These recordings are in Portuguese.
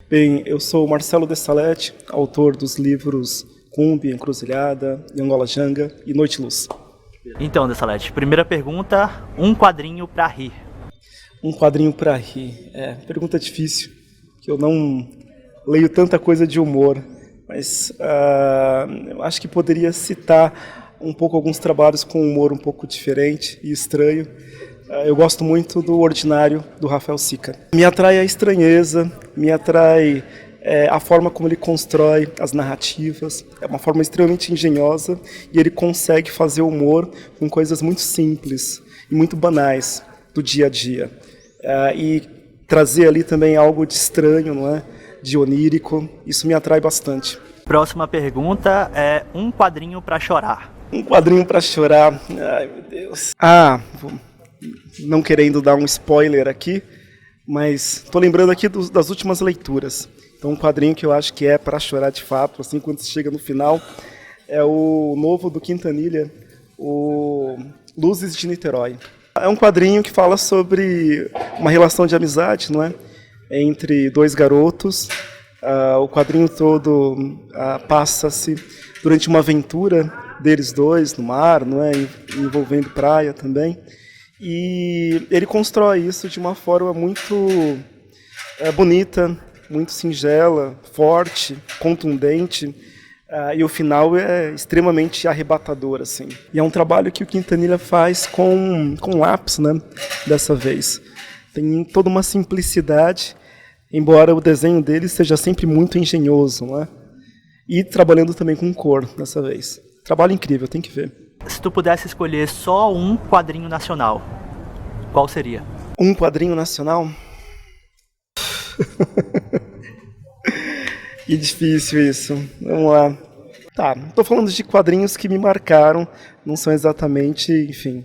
Bem, eu sou Marcelo Dessalete, autor dos livros Cumbi, Encruzilhada, Angola Janga e Noite Luz. Então, Dessalete, primeira pergunta, um quadrinho pra rir. Um quadrinho para rir. Pergunta difícil, que eu não leio tanta coisa de humor, mas eu acho que poderia citar um pouco alguns trabalhos com humor um pouco diferente e estranho. Eu gosto muito do Ordinário, do Rafael Sica. Me atrai a estranheza, me atrai a forma como ele constrói as narrativas. É uma forma extremamente engenhosa e ele consegue fazer humor com coisas muito simples e muito banais do dia a dia. E trazer ali também algo de estranho, não é? De onírico. Isso me atrai bastante. Próxima pergunta é um quadrinho pra chorar. Um quadrinho para chorar. Ai, meu Deus. Não querendo dar um spoiler aqui, mas estou lembrando aqui das últimas leituras. Então, um quadrinho que eu acho que é para chorar de fato, assim, quando você chega no final, é o novo do Quintanilha, o Luzes de Niterói. É um quadrinho que fala sobre uma relação de amizade, não é? Entre dois garotos. O quadrinho todo passa-se durante uma aventura deles dois no mar, não é? Envolvendo praia também. E ele constrói isso de uma forma muito bonita, muito singela, forte, contundente, e o final é extremamente arrebatador, assim. E é um trabalho que o Quintanilha faz com lápis, né, dessa vez. Tem toda uma simplicidade, embora o desenho dele seja sempre muito engenhoso, não é? E trabalhando também com cor dessa vez. Trabalho incrível, tem que ver. Se tu pudesse escolher só um quadrinho nacional, qual seria? Um quadrinho nacional? Que difícil isso. Vamos lá. Tá, tô falando de quadrinhos que me marcaram, não são exatamente, enfim,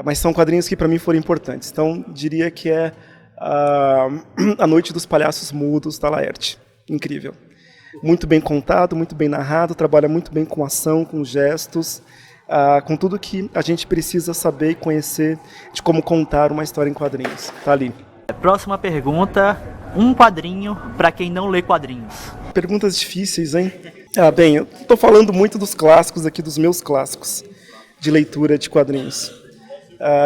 mas são quadrinhos que para mim foram importantes. Então, diria que é A Noite dos Palhaços Mudos, da Laerte. Incrível. Muito bem contado, muito bem narrado, trabalha muito bem com ação, com gestos, com tudo que a gente precisa saber e conhecer de como contar uma história em quadrinhos. Tá ali. Próxima pergunta, um quadrinho para quem não lê quadrinhos. Perguntas difíceis, hein? Bem, eu tô falando muito dos clássicos aqui, dos meus clássicos de leitura de quadrinhos.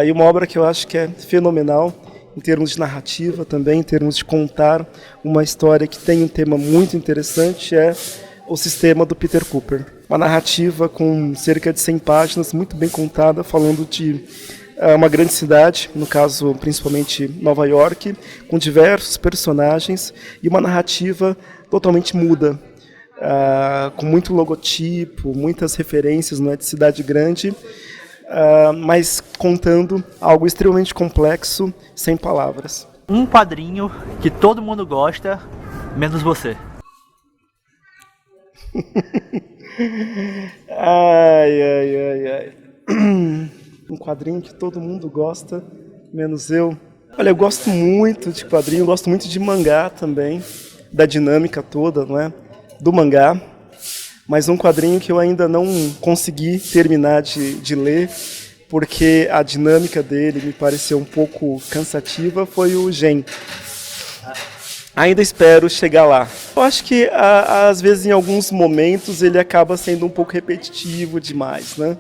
E uma obra que eu acho que é fenomenal, em termos de narrativa também, em termos de contar uma história que tem um tema muito interessante, é O Sistema, do Peter Cooper. Uma narrativa com cerca de 100 páginas, muito bem contada, falando de uma grande cidade, no caso principalmente Nova York, com diversos personagens e uma narrativa totalmente muda, com muito logotipo, muitas referências, não é, de cidade grande, mas contando algo extremamente complexo, sem palavras. Um quadrinho que todo mundo gosta, menos você. Ai. Um quadrinho que todo mundo gosta, menos eu. Olha, eu gosto muito de quadrinho, gosto muito de mangá também, da dinâmica toda, não é? Do mangá. Mas um quadrinho que eu ainda não consegui terminar de ler, porque a dinâmica dele me pareceu um pouco cansativa, foi o Gen. Ainda espero chegar lá. Eu acho que, às vezes, em alguns momentos, ele acaba sendo um pouco repetitivo demais, né?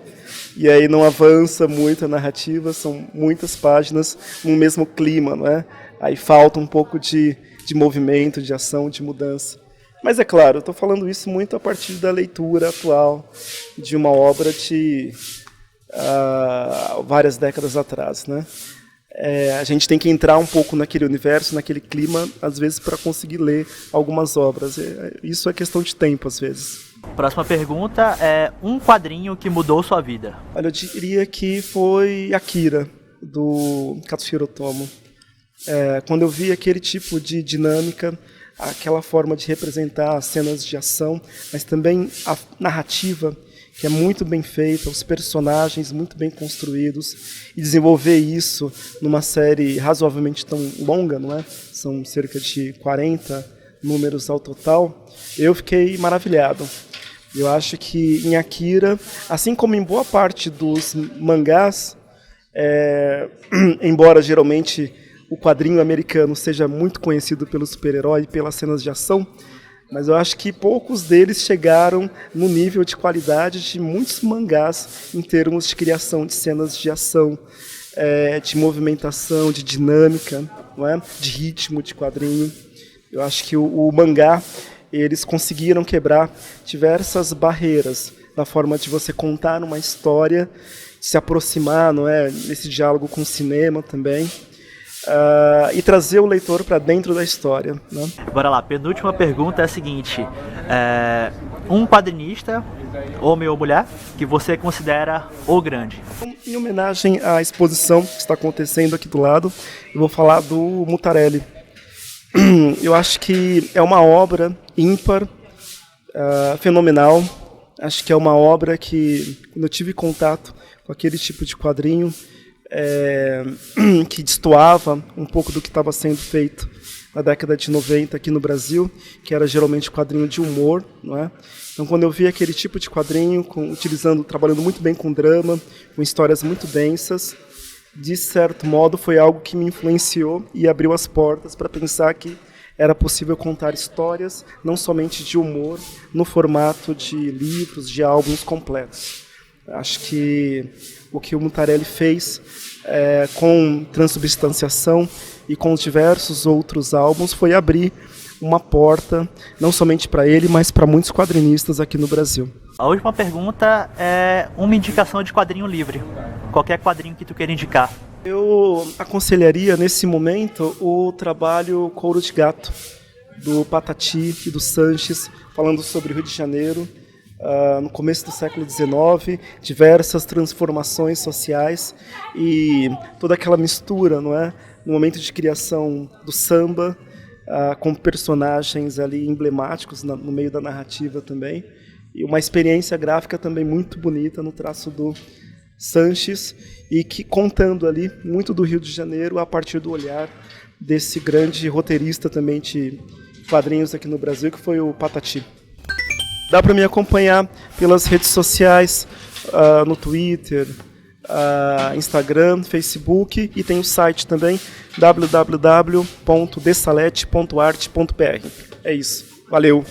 E aí não avança muito a narrativa, são muitas páginas no mesmo clima, não é? Aí falta um pouco de movimento, de ação, de mudança. Mas é claro, eu estou falando isso muito a partir da leitura atual de uma obra de várias décadas atrás, né? A gente tem que entrar um pouco naquele universo, naquele clima, às vezes, para conseguir ler algumas obras. Isso é questão de tempo, às vezes. Próxima pergunta é um quadrinho que mudou sua vida. Olha, eu diria que foi Akira, do Katsuhiro Otomo. Quando eu vi aquele tipo de dinâmica, aquela forma de representar as cenas de ação, mas também a narrativa, que é muito bem feita, os personagens muito bem construídos, e desenvolver isso numa série razoavelmente tão longa, não é? São cerca de 40 números ao total, eu fiquei maravilhado. Eu acho que em Akira, assim como em boa parte dos mangás, embora geralmente o quadrinho americano seja muito conhecido pelo super-herói e pelas cenas de ação, mas eu acho que poucos deles chegaram no nível de qualidade de muitos mangás em termos de criação de cenas de ação, de movimentação, de dinâmica, não é? De ritmo de quadrinho. Eu acho que o mangá, eles conseguiram quebrar diversas barreiras na forma de você contar uma história, se aproximar, não é, nesse diálogo com o cinema também, e trazer o leitor para dentro da história, né? Bora lá, penúltima pergunta é a seguinte: um quadrinista, homem ou mulher, que você considera o grande? Em homenagem à exposição que está acontecendo aqui do lado, eu vou falar do Mutarelli. Eu acho que é uma obra ímpar, fenomenal. Acho que é uma obra que, quando eu tive contato com aquele tipo de quadrinho, que destoava um pouco do que estava sendo feito na década de 90 aqui no Brasil, que era geralmente quadrinho de humor, não é? Então, quando eu vi aquele tipo de quadrinho, trabalhando muito bem com drama, com histórias muito densas, de certo modo foi algo que me influenciou e abriu as portas para pensar que era possível contar histórias, não somente de humor, no formato de livros, de álbuns completos. Acho que o que o Mutarelli fez com Transubstanciação e com diversos outros álbuns foi abrir uma porta, não somente para ele, mas para muitos quadrinistas aqui no Brasil. A última pergunta é uma indicação de quadrinho livre. Qualquer quadrinho que tu queira indicar. Eu aconselharia, nesse momento, o trabalho Couro de Gato, do Patati e do Sanches, falando sobre o Rio de Janeiro, no começo do século XIX, diversas transformações sociais e toda aquela mistura, não é? No momento de criação do samba, com personagens ali emblemáticos no meio da narrativa também, e uma experiência gráfica também muito bonita no traço do Sanches, e que contando ali muito do Rio de Janeiro a partir do olhar desse grande roteirista também de quadrinhos aqui no Brasil, que foi o Patati. Dá para me acompanhar pelas redes sociais, no Twitter, Instagram, Facebook, e tem o site também, www.desalete.arte.br. É isso. Valeu!